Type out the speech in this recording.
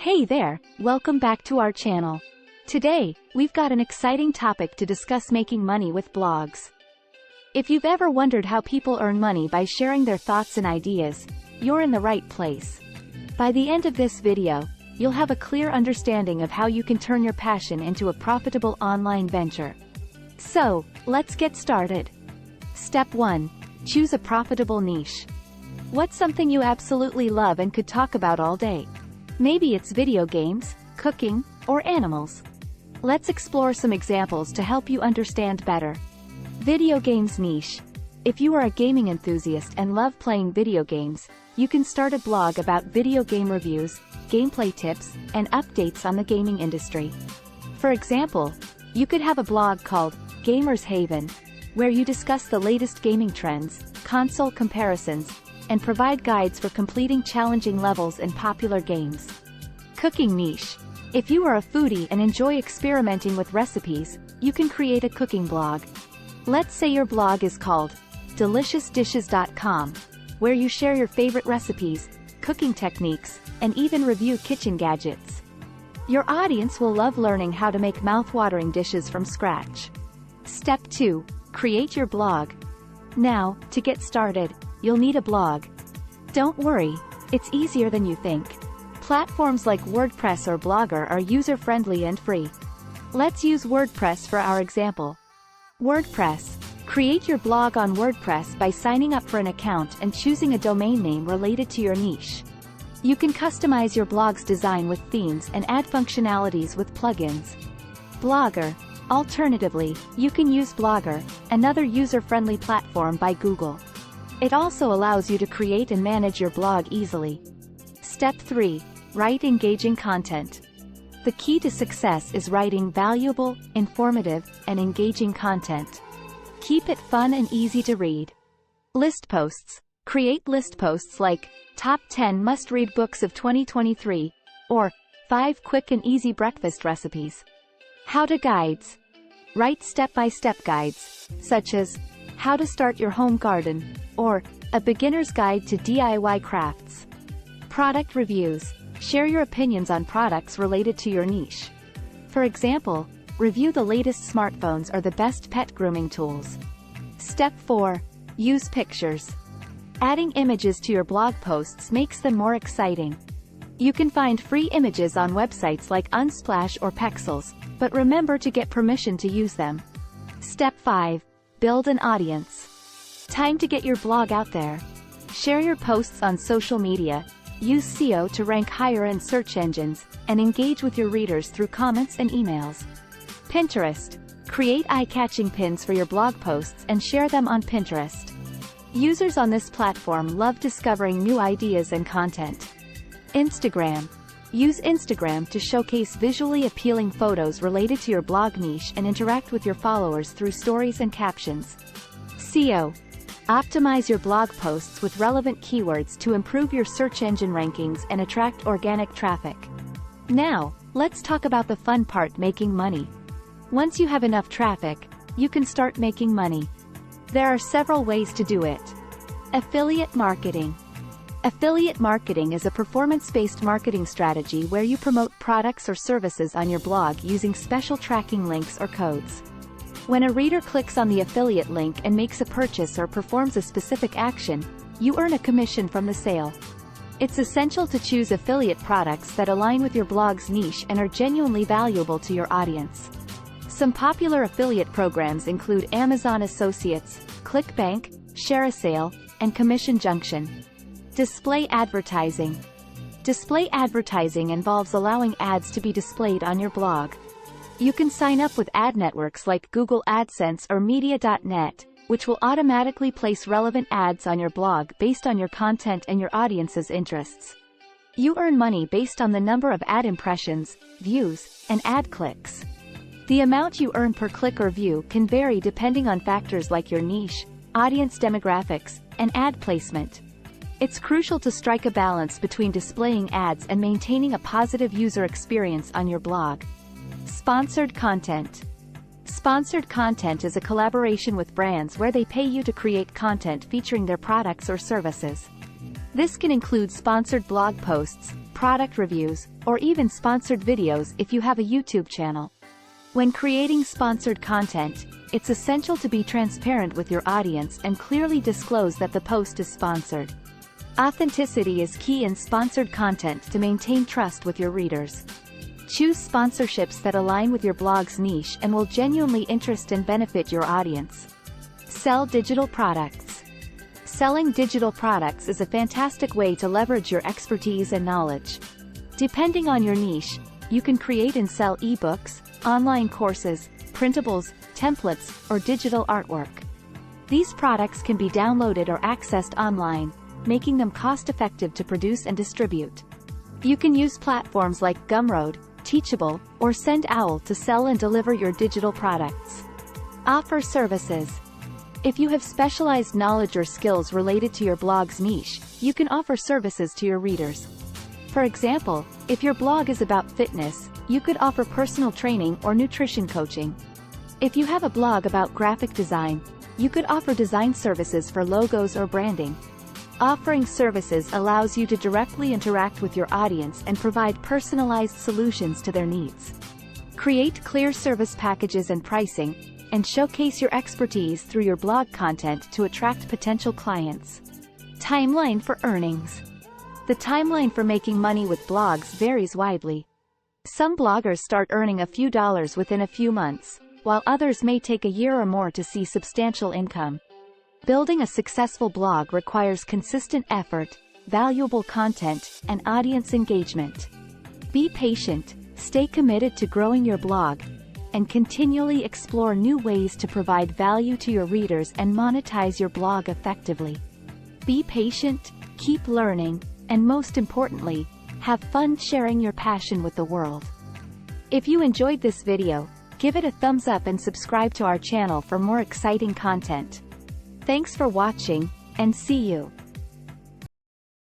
Hey there, welcome back to our channel. Today, we've got an exciting topic to discuss: making money with blogs. If you've ever wondered how people earn money by sharing their thoughts and ideas, you're in the right place. By the end of this video, you'll have a clear understanding of how you can turn your passion into a profitable online venture. So, let's get started. Step 1. Choose a profitable niche. What's something you absolutely love and could talk about all day? Maybe it's video games, cooking, or animals. Let's explore some examples to help you understand better. Video games niche. If you are a gaming enthusiast and love playing video games, you can start a blog about video game reviews, gameplay tips, and updates on the gaming industry. For example, you could have a blog called Gamer's Haven, where you discuss the latest gaming trends, console comparisons, and provide guides for completing challenging levels in popular games. Cooking niche. If you are a foodie and enjoy experimenting with recipes, you can create a cooking blog. Let's say your blog is called deliciousdishes.com, where you share your favorite recipes, cooking techniques, and even review kitchen gadgets. Your audience will love learning how to make mouthwatering dishes from scratch. Step 2. Create your blog. Now, to get started, you'll need a blog. Don't worry, it's easier than you think. Platforms like WordPress or Blogger are user-friendly and free. Let's use WordPress for our example. WordPress. Create your blog on WordPress by signing up for an account and choosing a domain name related to your niche. You can customize your blog's design with themes and add functionalities with plugins. Blogger. Alternatively, you can use Blogger, another user-friendly platform by Google. It also allows you to create and manage your blog easily. Step 3. Write engaging content. The key to success is writing valuable, informative, and engaging content. Keep it fun and easy to read. List posts. Create list posts like Top 10 Must-Read Books of 2023, or 5 Quick and Easy Breakfast Recipes. How-to guides. Write step-by-step guides, such as How to Start Your Home Garden, or A Beginner's Guide to DIY Crafts. Product reviews. Share your opinions on products related to your niche. For example, review the latest smartphones or the best pet grooming tools. Step 4. Use pictures. Adding images to your blog posts makes them more exciting. You can find free images on websites like Unsplash or Pexels, but remember to get permission to use them. Step 5. Build an audience. Time to get your blog out there. Share your posts on social media, use SEO to rank higher in search engines, and engage with your readers through comments and emails. Pinterest. Create eye-catching pins for your blog posts and share them on Pinterest. Users on this platform love discovering new ideas and content. Instagram. Use Instagram to showcase visually appealing photos related to your blog niche and interact with your followers through stories and captions. SEO. Optimize your blog posts with relevant keywords to improve your search engine rankings and attract organic traffic. Now, let's talk about the fun part: making money. Once you have enough traffic, you can start making money. There are several ways to do it. Affiliate marketing. Affiliate marketing is a performance-based marketing strategy where you promote products or services on your blog using special tracking links or codes. When a reader clicks on the affiliate link and makes a purchase or performs a specific action, you earn a commission from the sale. It's essential to choose affiliate products that align with your blog's niche and are genuinely valuable to your audience. Some popular affiliate programs include Amazon Associates, ClickBank, ShareASale, and Commission Junction. Display advertising. Display advertising involves allowing ads to be displayed on your blog. You can sign up with ad networks like Google AdSense or Media.net, which will automatically place relevant ads on your blog based on your content and your audience's interests. You earn money based on the number of ad impressions, views, and ad clicks. The amount you earn per click or view can vary depending on factors like your niche, audience demographics, and ad placement. It's crucial to strike a balance between displaying ads and maintaining a positive user experience on your blog. Sponsored content. Sponsored content is a collaboration with brands where they pay you to create content featuring their products or services. This can include sponsored blog posts, product reviews, or even sponsored videos if you have a YouTube channel. When creating sponsored content, it's essential to be transparent with your audience and clearly disclose that the post is sponsored. Authenticity is key in sponsored content to maintain trust with your readers. Choose sponsorships that align with your blog's niche and will genuinely interest and benefit your audience. Sell digital products. Selling digital products is a fantastic way to leverage your expertise and knowledge. Depending on your niche, you can create and sell ebooks, online courses, printables, templates, or digital artwork. These products can be downloaded or accessed online, making them cost-effective to produce and distribute. You can use platforms like Gumroad, Teachable, or SendOwl to sell and deliver your digital products. Offer services. If you have specialized knowledge or skills related to your blog's niche, you can offer services to your readers. For example, if your blog is about fitness, you could offer personal training or nutrition coaching. If you have a blog about graphic design, you could offer design services for logos or branding. Offering services allows you to directly interact with your audience and provide personalized solutions to their needs. Create clear service packages and pricing, and showcase your expertise through your blog content to attract potential clients. Timeline for earnings. The timeline for making money with blogs varies widely. Some bloggers start earning a few dollars within a few months, while others may take a year or more to see substantial income. Building a successful blog requires consistent effort, valuable content, and audience engagement. Be patient, stay committed to growing your blog, and continually explore new ways to provide value to your readers and monetize your blog effectively. Be patient, keep learning, and most importantly, have fun sharing your passion with the world. If you enjoyed this video, give it a thumbs up and subscribe to our channel for more exciting content. Thanks for watching, and see you.